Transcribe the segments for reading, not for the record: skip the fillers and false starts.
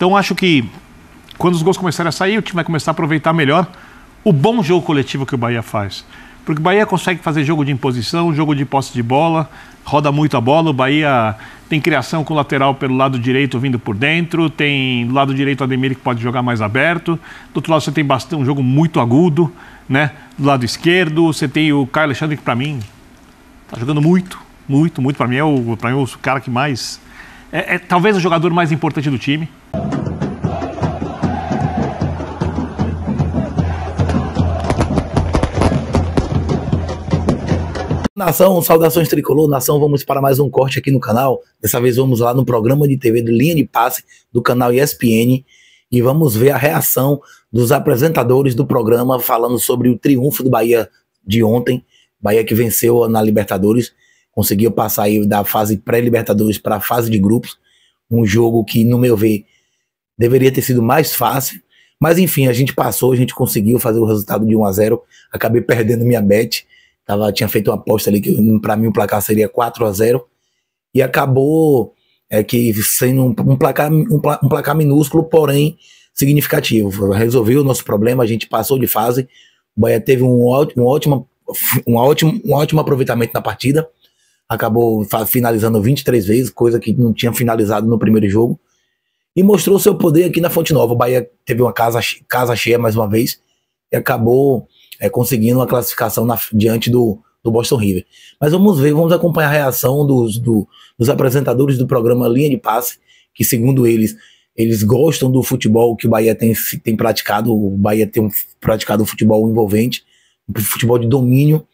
Então acho que quando os gols começarem a sair, o time vai começar a aproveitar melhor o bom jogo coletivo que o Bahia faz. Porque o Bahia consegue fazer jogo de imposição, jogo de posse de bola, roda muito a bola. O Bahia tem criação com o lateral pelo lado direito vindo por dentro, tem do lado direito o Ademir que pode jogar mais aberto, do outro lado você tem bastante, um jogo muito agudo, né? Do lado esquerdo você tem o Caio Alexandre que para mim está jogando muito, para mim é o cara que mais... talvez o jogador mais importante do time. Nação, saudações tricolor, nação, vamos para mais um corte aqui no canal. Dessa vez vamos lá no programa de TV do Linha de Passe do canal ESPN e vamos ver a reação dos apresentadores do programa falando sobre o triunfo do Bahia de ontem. Bahia que venceu na Libertadores, conseguiu passar aí da fase pré-Libertadores para a fase de grupos. Um jogo que, no meu ver, deveria ter sido mais fácil. Mas enfim, a gente passou, a gente conseguiu fazer o resultado de 1-0. Acabei perdendo minha bet. Tinha feito uma aposta ali que para mim o placar seria 4-0 e acabou que sendo um placar minúsculo, porém significativo. Resolveu o nosso problema, a gente passou de fase. O Bahia teve um ótimo aproveitamento na partida, acabou finalizando 23 vezes, coisa que não tinha finalizado no primeiro jogo, e mostrou seu poder aqui na Fonte Nova. O Bahia teve uma casa cheia mais uma vez e acabou conseguindo uma classificação diante do Boston River. Mas vamos acompanhar a reação dos apresentadores do programa Linha de Passe, que segundo eles gostam do futebol que o Bahia tem praticado. O Bahia tem praticado um futebol envolvente, um futebol de domínio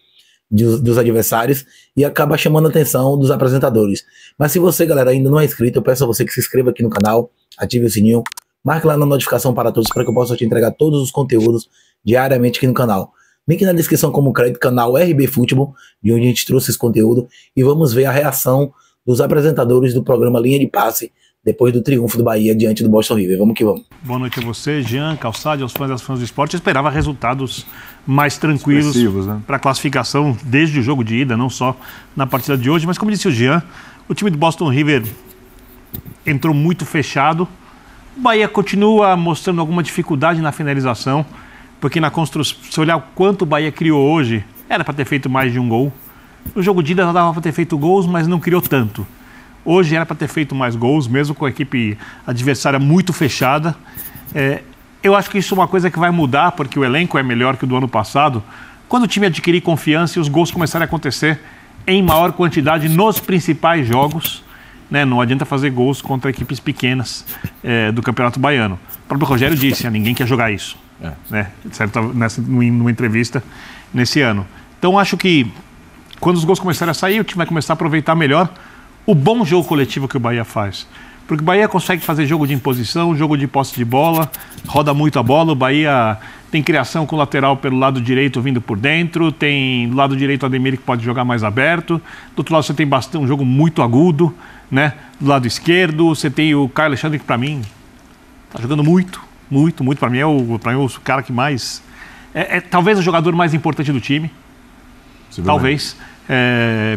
dos adversários, e acaba chamando a atenção dos apresentadores. Mas se você, galera, ainda não é inscrito, eu peço a você que se inscreva aqui no canal, ative o sininho, marque lá na notificação para todos, para que eu possa te entregar todos os conteúdos diariamente aqui no canal. Link na descrição como crédito, canal RB Futebol, de onde a gente trouxe esse conteúdo, e vamos ver a reação dos apresentadores do programa Linha de Passe, depois do triunfo do Bahia diante do Boston River. Vamos que vamos. Boa noite a você, Jean, Calçade, aos fãs e às fãs do esporte. Eu esperava resultados mais tranquilos, né, para a classificação desde o jogo de ida, não só na partida de hoje, mas como disse o Jean, o time do Boston River entrou muito fechado. O Bahia continua mostrando alguma dificuldade na finalização, porque na construção, se olhar o quanto o Bahia criou hoje, era para ter feito mais de um gol. No jogo de ida já dava para ter feito gols, mas não criou tanto. Hoje era para ter feito mais gols, mesmo com a equipe adversária muito fechada. Eu acho que isso é uma coisa que vai mudar, porque o elenco é melhor que o do ano passado. Quando o time adquirir confiança e os gols começarem a acontecer em maior quantidade nos principais jogos, né? Não adianta fazer gols contra equipes pequenas do Campeonato Baiano. O próprio Rogério disse, ninguém quer jogar isso. Né? Certo? Numa entrevista nesse ano. Então acho que quando os gols começarem a sair, o time vai começar a aproveitar melhor o bom jogo coletivo que o Bahia faz. Porque o Bahia consegue fazer jogo de imposição, jogo de posse de bola, roda muito a bola. O Bahia tem criação com o lateral pelo lado direito vindo por dentro, tem do lado direito o Ademir que pode jogar mais aberto, do outro lado você tem bastante, um jogo muito agudo, né? Do lado esquerdo você tem o Caio Alexandre que para mim está jogando muito, para mim é o cara que mais... talvez o jogador mais importante do time, talvez,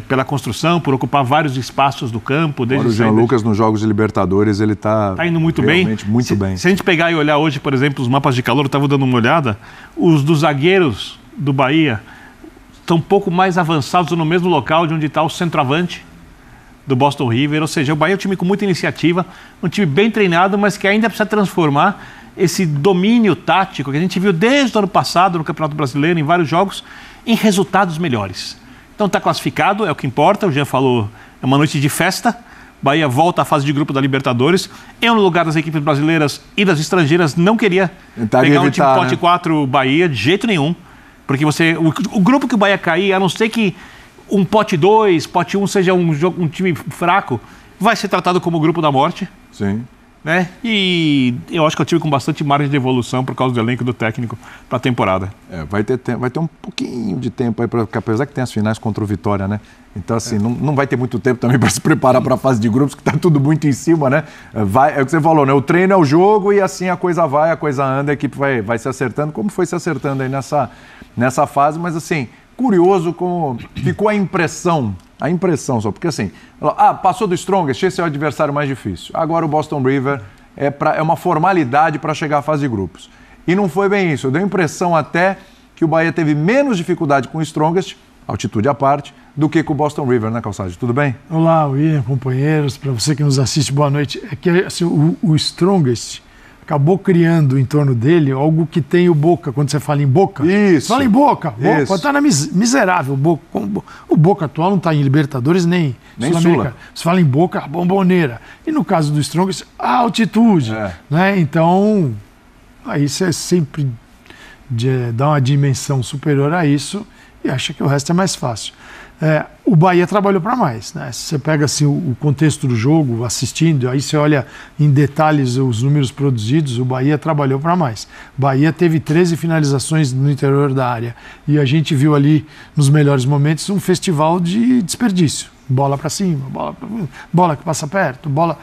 pela construção, por ocupar vários espaços do campo. Agora o Jean Lucas nos Jogos de Libertadores, ele está indo muito bem. Muito bem. Se a gente pegar e olhar hoje, por exemplo, os mapas de calor, eu estava dando uma olhada, os dos zagueiros do Bahia estão um pouco mais avançados no mesmo local de onde está o centroavante do Boston River. Ou seja, o Bahia é um time com muita iniciativa, um time bem treinado, mas que ainda precisa transformar esse domínio tático que a gente viu desde o ano passado no Campeonato Brasileiro, em vários jogos, em resultados melhores. Então está classificado, é o que importa. O Jean falou, é uma noite de festa. Bahia volta à fase de grupo da Libertadores. Eu, no lugar das equipes brasileiras e das estrangeiras, não queria pegar um time pote 4 Bahia de jeito nenhum. Porque o grupo que o Bahia cair, a não ser que um pote 2, pote 1 seja um time fraco, vai ser tratado como o grupo da morte. Sim. Né? E eu acho que é um time com bastante margem de evolução por causa do elenco do técnico para a temporada. Vai ter um pouquinho de tempo aí, porque apesar que tem as finais contra o Vitória, né? Então, assim, não vai ter muito tempo também para se preparar para a fase de grupos, que está tudo muito em cima, né? É o que você falou, né? O treino é o jogo e assim a coisa anda, a equipe vai se acertando, como foi se acertando aí nessa fase, mas assim, curioso como ficou a impressão só, porque assim, passou do Strongest, esse é o adversário mais difícil. Agora o Boston River é uma formalidade para chegar à fase de grupos. E não foi bem isso. Deu a impressão até que o Bahia teve menos dificuldade com o Strongest, altitude à parte, do que com o Boston River, né, Calçade? Tudo bem? Olá, William, companheiros. Para você que nos assiste, boa noite. É que assim, o Strongest acabou criando em torno dele algo que tem o Boca, quando você fala em Boca. Isso. Você fala em Boca. Boca está na miserável. Boca. O Boca atual não está em Libertadores nem Sul-Americana. Você fala em Boca, a bomboneira. E no caso do Strongest, a altitude. Né? Então, aí você sempre dá uma dimensão superior a isso e acha que o resto é mais fácil. O Bahia trabalhou para mais, né? Se você pega assim, o contexto do jogo, assistindo, aí você olha em detalhes os números produzidos, o Bahia trabalhou para mais. O Bahia teve 13 finalizações no interior da área e a gente viu ali, nos melhores momentos, um festival de desperdício. Bola para cima, bola que passa perto, bola...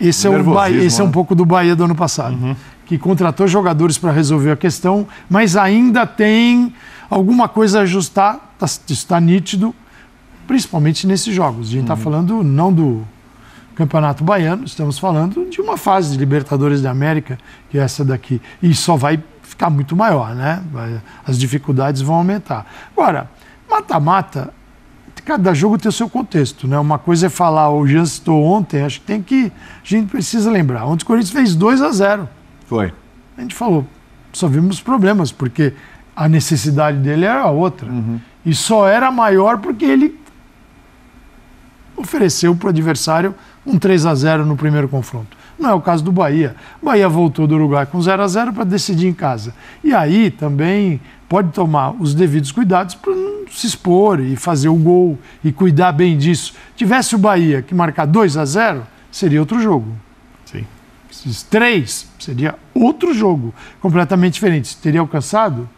Esse é o Bahia, esse é um pouco do Bahia do ano passado, que contratou jogadores para resolver a questão, mas ainda tem alguma coisa a ajustar, está nítido, principalmente nesses jogos. A gente está falando não do Campeonato Baiano, estamos falando de uma fase de Libertadores da América, que é essa daqui. E só vai ficar muito maior, né? As dificuldades vão aumentar. Agora, mata-mata, cada jogo tem o seu contexto, né? Uma coisa é falar, o Jean citou ontem, acho que a gente precisa lembrar. Ontem o Corinthians fez 2-0. Foi. A gente falou, só vimos problemas, porque a necessidade dele era outra. E só era maior porque ele ofereceu para o adversário um 3-0 no primeiro confronto. Não é o caso do Bahia. O Bahia voltou do Uruguai com 0-0 para decidir em casa. E aí também pode tomar os devidos cuidados para não se expor e fazer o gol e cuidar bem disso. Tivesse o Bahia que marcar 2-0, seria outro jogo. Sim. Esses 3 seria outro jogo, completamente diferente. Teria alcançado?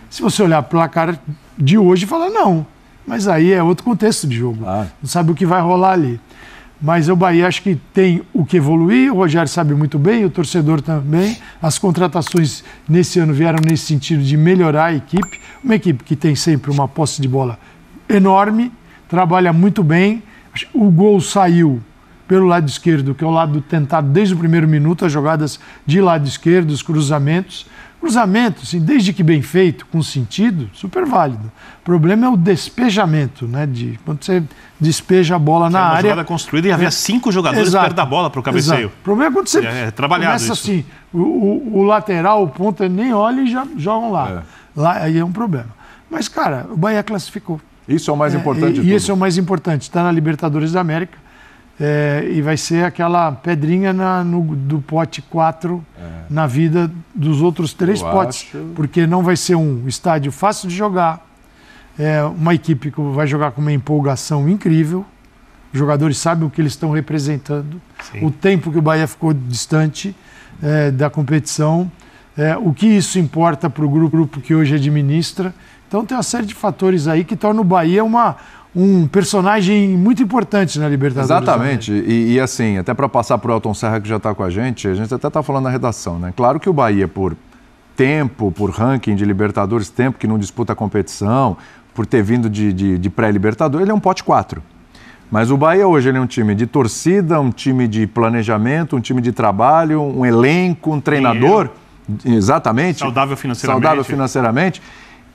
Se você olhar para o placar de hoje e falar, não. Mas aí é outro contexto de jogo. Não sabe o que vai rolar ali. Mas o Bahia acho que tem o que evoluir, o Rogério sabe muito bem, o torcedor também. As contratações nesse ano vieram nesse sentido de melhorar a equipe. Uma equipe que tem sempre uma posse de bola enorme, trabalha muito bem. O gol saiu pelo lado esquerdo, que é o lado tentado desde o primeiro minuto, as jogadas de lado esquerdo, os cruzamentos. Cruzamento, assim, desde que bem feito, com sentido, super válido. O problema é o despejamento, né? Quando você despeja a bola na área. Uma jogada construída e havia 5 jogadores perto da bola para o cabeceio. Exato. O problema é quando você trabalhado começa isso. Assim, o lateral, o ponta, nem olha e já jogam lá. Lá aí é um problema. Mas, cara, o Bahia classificou. Isso é o mais importante de tudo. E esse é o mais importante. Está na Libertadores da América. E vai ser aquela pedrinha do pote 4 na vida dos outros 3 potes. Porque não vai ser um estádio fácil de jogar. Uma equipe que vai jogar com uma empolgação incrível. Os jogadores sabem o que eles estão representando. Sim. O tempo que o Bahia ficou distante da competição. O que isso importa para o grupo que hoje administra. Então tem uma série de fatores aí que tornam o Bahia um personagem muito importante na Libertadores. Exatamente. E assim, até para passar para o Elton Serra, que já está com a gente até está falando na redação, né? Claro que o Bahia, por tempo, por ranking de Libertadores, tempo que não disputa a competição, por ter vindo de pré-Libertadores, ele é um pote 4. Mas o Bahia hoje ele é um time de torcida, um time de planejamento, um time de trabalho, um elenco, um treinador. Dinheiro. Exatamente. Saudável financeiramente.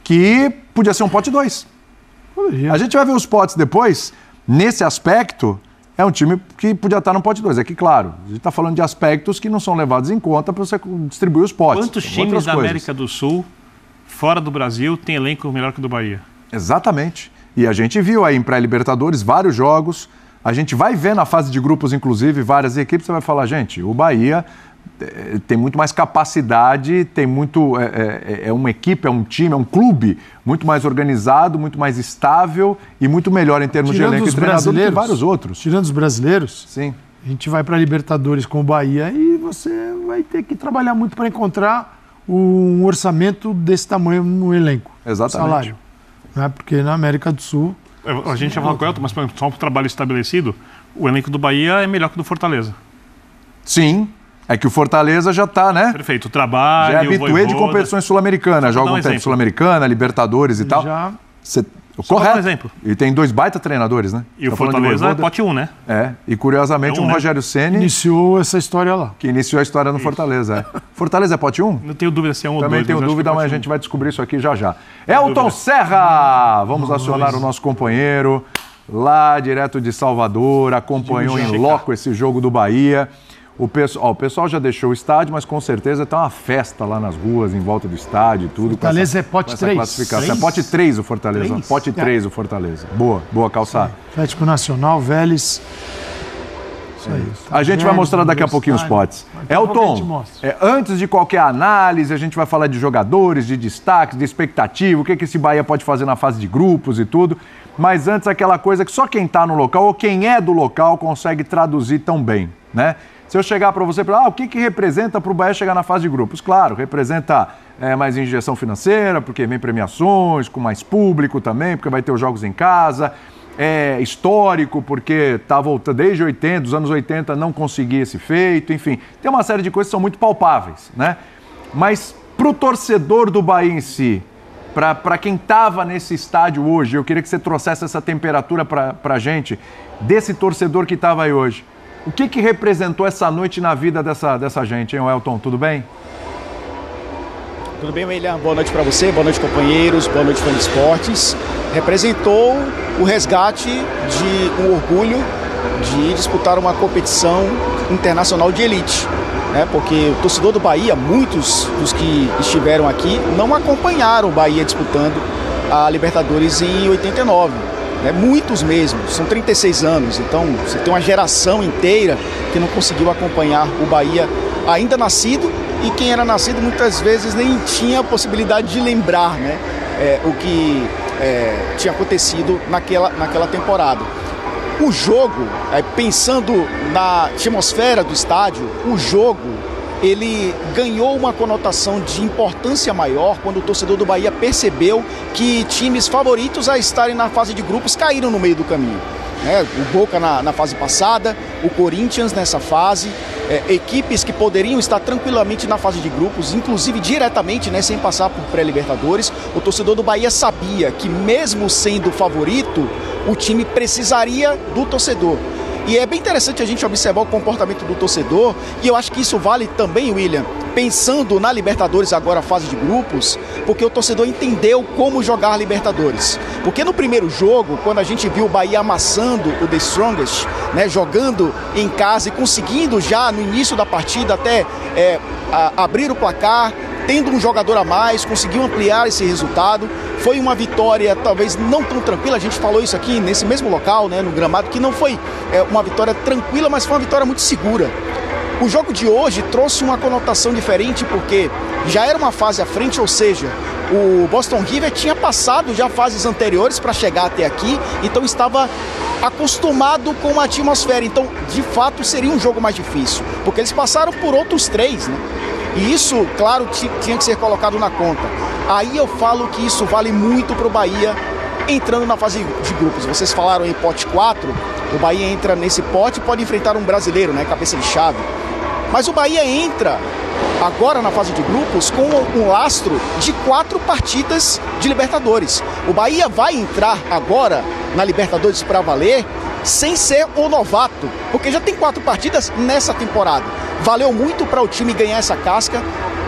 Que podia ser um pote 2. A gente vai ver os potes depois. Nesse aspecto, é um time que podia estar no pote 2. É que, claro, a gente está falando de aspectos que não são levados em conta para você distribuir os potes. Quantos times da América do Sul, fora do Brasil, tem elenco melhor que o do Bahia? Exatamente. E a gente viu aí em pré-Libertadores vários jogos. A gente vai ver na fase de grupos, inclusive, várias equipes. Você vai falar, gente, o Bahia tem muito mais capacidade, tem muito... É uma equipe, é um time, é um clube muito mais organizado, muito mais estável e muito melhor em termos de elenco e treinador do que vários outros. Tirando os brasileiros, sim. A gente vai para a Libertadores com o Bahia e você vai ter que trabalhar muito para encontrar um orçamento desse tamanho no elenco. Exatamente. Salário. Né? Porque na América do Sul... A gente já falou com o Elton, mas só um trabalho estabelecido, o elenco do Bahia é melhor que o do Fortaleza. Sim. É que o Fortaleza já está, né? Perfeito, o trabalho, já é habituê de competições sul-americanas. Joga um tempo Sul-Americana, Libertadores e tal. Correto. Exemplo. E tem 2 baita treinadores, né? E o Fortaleza é pote 1, né? E curiosamente o Rogério Ceni iniciou essa história lá. Que iniciou a história no Fortaleza. Fortaleza é pote 1? Não tenho dúvida se é 1 ou 2. Também tenho dúvida, mas a gente vai descobrir isso aqui já já. Elton Serra! Vamos acionar o nosso companheiro lá direto de Salvador, acompanhou em loco esse jogo do Bahia. O pessoal já deixou o estádio, mas com certeza está uma festa lá nas ruas, em volta do estádio e tudo. Fortaleza é pote 3. Classificação. É pote 3 o Fortaleza. 3? Pote 3 o Fortaleza. Boa, Calçado. Atlético Nacional, Vélez. Isso aí. A gente vai mostrar daqui a pouquinho os potes. Elton, antes de qualquer análise, a gente vai falar de jogadores, de destaques, de expectativa, o que esse Bahia pode fazer na fase de grupos e tudo. Mas antes, aquela coisa que só quem está no local ou quem é do local consegue traduzir tão bem, né? Se eu chegar para você e falar, o que representa para o Bahia chegar na fase de grupos? Claro, representa mais injeção financeira, porque vem premiações, com mais público também, porque vai ter os jogos em casa. É histórico, porque está voltando desde os anos 80, não conseguia esse feito, enfim. Tem uma série de coisas que são muito palpáveis, né? Mas para o torcedor do Bahia em si, para quem estava nesse estádio hoje, eu queria que você trouxesse essa temperatura para a gente, desse torcedor que estava aí hoje. O que representou essa noite na vida dessa gente, hein, Elton? Tudo bem? Tudo bem, William? Boa noite para você, boa noite, companheiros, boa noite, fã de esportes. Representou o resgate de um orgulho de disputar uma competição internacional de elite, né? Porque o torcedor do Bahia, muitos dos que estiveram aqui, não acompanharam o Bahia disputando a Libertadores em 89. Muitos mesmo, são 36 anos, então você tem uma geração inteira que não conseguiu acompanhar o Bahia ainda nascido, e quem era nascido muitas vezes nem tinha a possibilidade de lembrar, né, o que tinha acontecido naquela temporada. O jogo, pensando na atmosfera do estádio, o jogo ele ganhou uma conotação de importância maior quando o torcedor do Bahia percebeu que times favoritos a estarem na fase de grupos caíram no meio do caminho. O Boca na fase passada, o Corinthians nessa fase, equipes que poderiam estar tranquilamente na fase de grupos, inclusive diretamente, sem passar por pré-Libertadores. O torcedor do Bahia sabia que mesmo sendo favorito, o time precisaria do torcedor. E é bem interessante a gente observar o comportamento do torcedor, e eu acho que isso vale também, William, pensando na Libertadores agora, fase de grupos, porque o torcedor entendeu como jogar a Libertadores. Porque no primeiro jogo, quando a gente viu o Bahia amassando o The Strongest, jogando em casa e conseguindo já no início da partida até abrir o placar, tendo um jogador a mais, conseguiu ampliar esse resultado. Foi uma vitória talvez não tão tranquila, a gente falou isso aqui nesse mesmo local, no gramado, que não foi uma vitória tranquila, mas foi uma vitória muito segura. O jogo de hoje trouxe uma conotação diferente, porque já era uma fase à frente, ou seja, o Boston River tinha passado já fases anteriores para chegar até aqui, então estava acostumado com a atmosfera. Então, de fato, seria um jogo mais difícil, porque eles passaram por outros 3, E isso, claro, tinha que ser colocado na conta. Aí eu falo que isso vale muito para o Bahia entrando na fase de grupos. Vocês falaram em pote 4, o Bahia entra nesse pote e pode enfrentar um brasileiro, cabeça de chave. Mas o Bahia entra agora na fase de grupos com um lastro de 4 partidas de Libertadores. O Bahia vai entrar agora na Libertadores para valer sem ser o novato, porque já tem 4 partidas nessa temporada. Valeu muito para o time ganhar essa casca,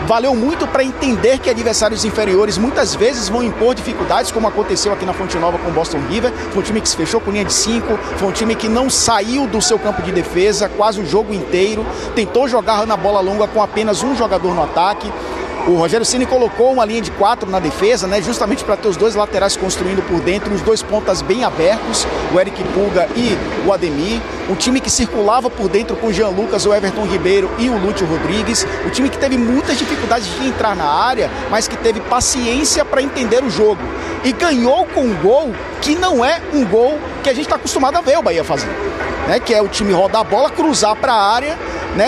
valeu muito para entender que adversários inferiores muitas vezes vão impor dificuldades, como aconteceu aqui na Fonte Nova com o Boston River. Foi um time que se fechou com linha de 5, foi um time que não saiu do seu campo de defesa quase o jogo inteiro, tentou jogar na bola longa com apenas um jogador no ataque. O Rogério Ceni colocou uma linha de 4 na defesa, justamente para ter os 2 laterais construindo por dentro, os 2 pontas bem abertos, o Eric Pulga e o Ademir. Um time que circulava por dentro com o Jean Lucas, o Everton Ribeiro e o Lúcio Rodrigues. Um time que teve muitas dificuldades de entrar na área, mas que teve paciência para entender o jogo. E ganhou com um gol que não é um gol que a gente está acostumado a ver o Bahia fazer. Que é o time rodar a bola, cruzar para a área,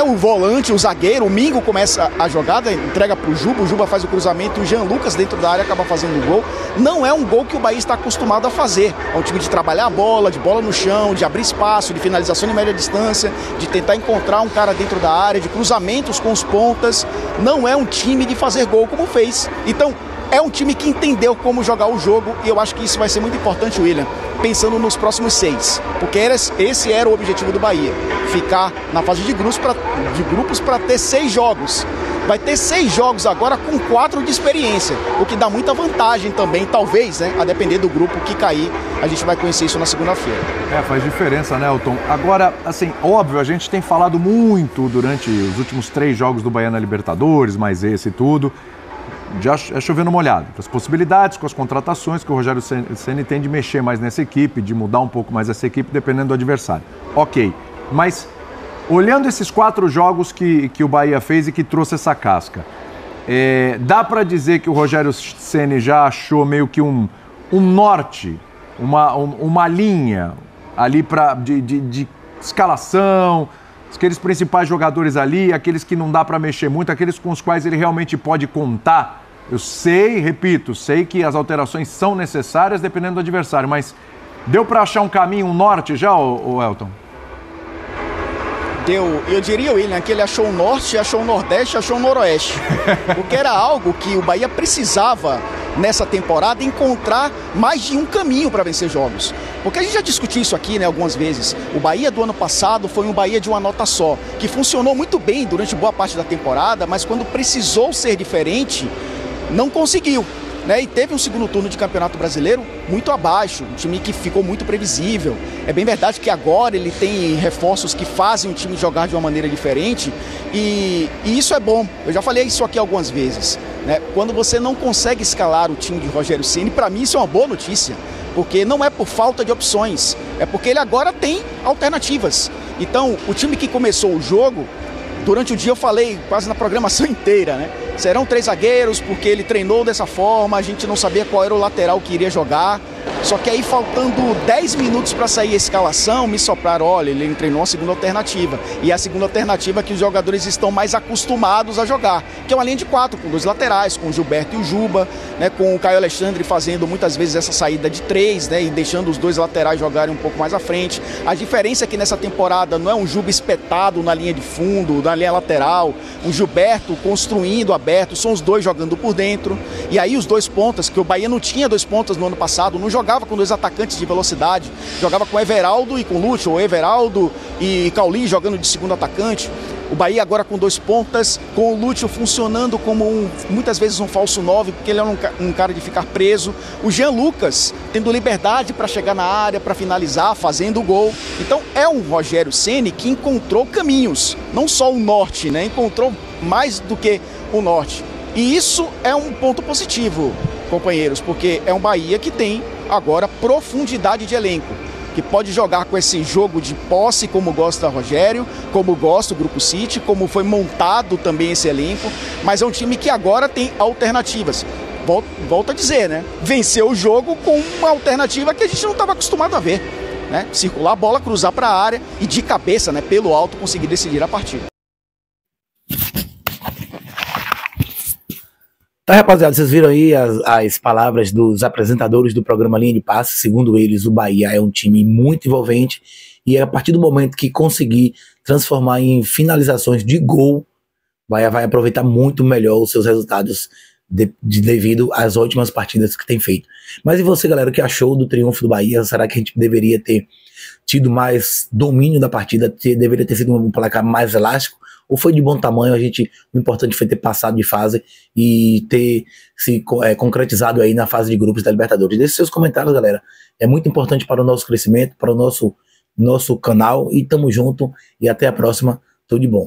o volante, o zagueiro, o Mingo começa a jogada, entrega para o Juba faz o cruzamento e o Jean Lucas dentro da área acaba fazendo o gol. Não é um gol que o Bahia está acostumado a fazer. É um time de trabalhar a bola, de bola no chão, de abrir espaço, de finalização de média distância, de tentar encontrar um cara dentro da área, de cruzamentos com os pontas. Não é um time de fazer gol como fez. Então, é um time que entendeu como jogar o jogo e eu acho que isso vai ser muito importante, William, pensando nos próximos 6, porque esse era o objetivo do Bahia, ficar na fase de grupos para ter 6 jogos. Vai ter 6 jogos agora com 4 de experiência, o que dá muita vantagem também, talvez, né, a depender do grupo que cair, a gente vai conhecer isso na segunda-feira. Faz diferença, né, Elton? Agora, assim, óbvio, a gente tem falado muito durante os últimos 3 jogos do Bahia na Libertadores, mais esse e tudo, já é chovendo molhado, as possibilidades com as contratações que o Rogério Ceni tem de mexer mais nessa equipe, de mudar um pouco mais essa equipe, dependendo do adversário. Ok, mas olhando esses 4 jogos que o Bahia fez e que trouxe essa casca, dá para dizer que o Rogério Ceni já achou meio que um norte, uma linha ali de escalação, aqueles principais jogadores ali, aqueles que não dá para mexer muito, aqueles com os quais ele realmente pode contar. Eu sei, repito, sei que as alterações são necessárias dependendo do adversário, mas deu para achar um caminho, um norte já, o Elton? Eu diria, William, que ele achou o norte, achou o nordeste, achou o noroeste. Porque era algo que o Bahia precisava, nessa temporada, encontrar mais de um caminho para vencer jogos. Porque a gente já discutiu isso aqui, né, algumas vezes. O Bahia do ano passado foi um Bahia de uma nota só, que funcionou muito bem durante boa parte da temporada, mas quando precisou ser diferente, não conseguiu. Né, e teve um segundo turno de Campeonato Brasileiro muito abaixo, um time que ficou muito previsível. É bem verdade que agora ele tem reforços que fazem o time jogar de uma maneira diferente e isso é bom. Eu já falei isso aqui algumas vezes. Né? Quando você não consegue escalar o time de Rogério Ceni, para mim isso é uma boa notícia, porque não é por falta de opções, é porque ele agora tem alternativas. Então, o time que começou o jogo, durante o dia eu falei quase na programação inteira, né? Serão 3 zagueiros, porque ele treinou dessa forma, a gente não sabia qual era o lateral que iria jogar. Só que aí, faltando 10 minutos para sair a escalação, me sopraram, olha, ele treinou a segunda alternativa. E a segunda alternativa é que os jogadores estão mais acostumados a jogar, que é uma linha de 4, com 2 laterais, com o Gilberto e o Juba, né, com o Caio Alexandre fazendo muitas vezes essa saída de 3, né, e deixando os 2 laterais jogarem um pouco mais à frente. A diferença é que nessa temporada não é um Juba espetado na linha de fundo, na linha lateral, um Gilberto construindo aberto, são os 2 jogando por dentro. E aí os 2 pontas, que o Bahia não tinha 2 pontas no ano passado, não jogava com 2 atacantes de velocidade, jogava com Everaldo e com Lúcio, ou Everaldo e Cauli jogando de segundo atacante. O Bahia agora com 2 pontas, com o Lúcio funcionando como muitas vezes um falso 9, porque ele é um cara de ficar preso. O Jean Lucas tendo liberdade para chegar na área, para finalizar, fazendo o gol. Então é um Rogério Ceni que encontrou caminhos, não só o norte, né? Encontrou mais do que o norte. E isso é um ponto positivo, companheiros, porque é um Bahia que tem agora profundidade de elenco, que pode jogar com esse jogo de posse como gosta Rogério, como gosta o Grupo City, como foi montado também esse elenco, mas é um time que agora tem alternativas. Volto a dizer, né? Venceu o jogo com uma alternativa que a gente não estava acostumado a ver, né? Circular a bola, cruzar para a área e de cabeça, né, pelo alto, conseguir decidir a partida. Tá, rapaziada, vocês viram aí as palavras dos apresentadores do programa Linha de Passe. Segundo eles, o Bahia é um time muito envolvente e a partir do momento que conseguir transformar em finalizações de gol, o Bahia vai aproveitar muito melhor os seus resultados devido às últimas partidas que tem feito. Mas e você, galera, o que achou do triunfo do Bahia? Será que a gente deveria ter tido mais domínio da partida? Deveria ter sido um placar mais elástico? Ou foi de bom tamanho? O importante foi ter passado de fase e ter se concretizado aí na fase de grupos da Libertadores. Deixe seus comentários, galera. É muito importante para o nosso crescimento, para o nosso canal. E tamo junto e até a próxima. Tudo de bom.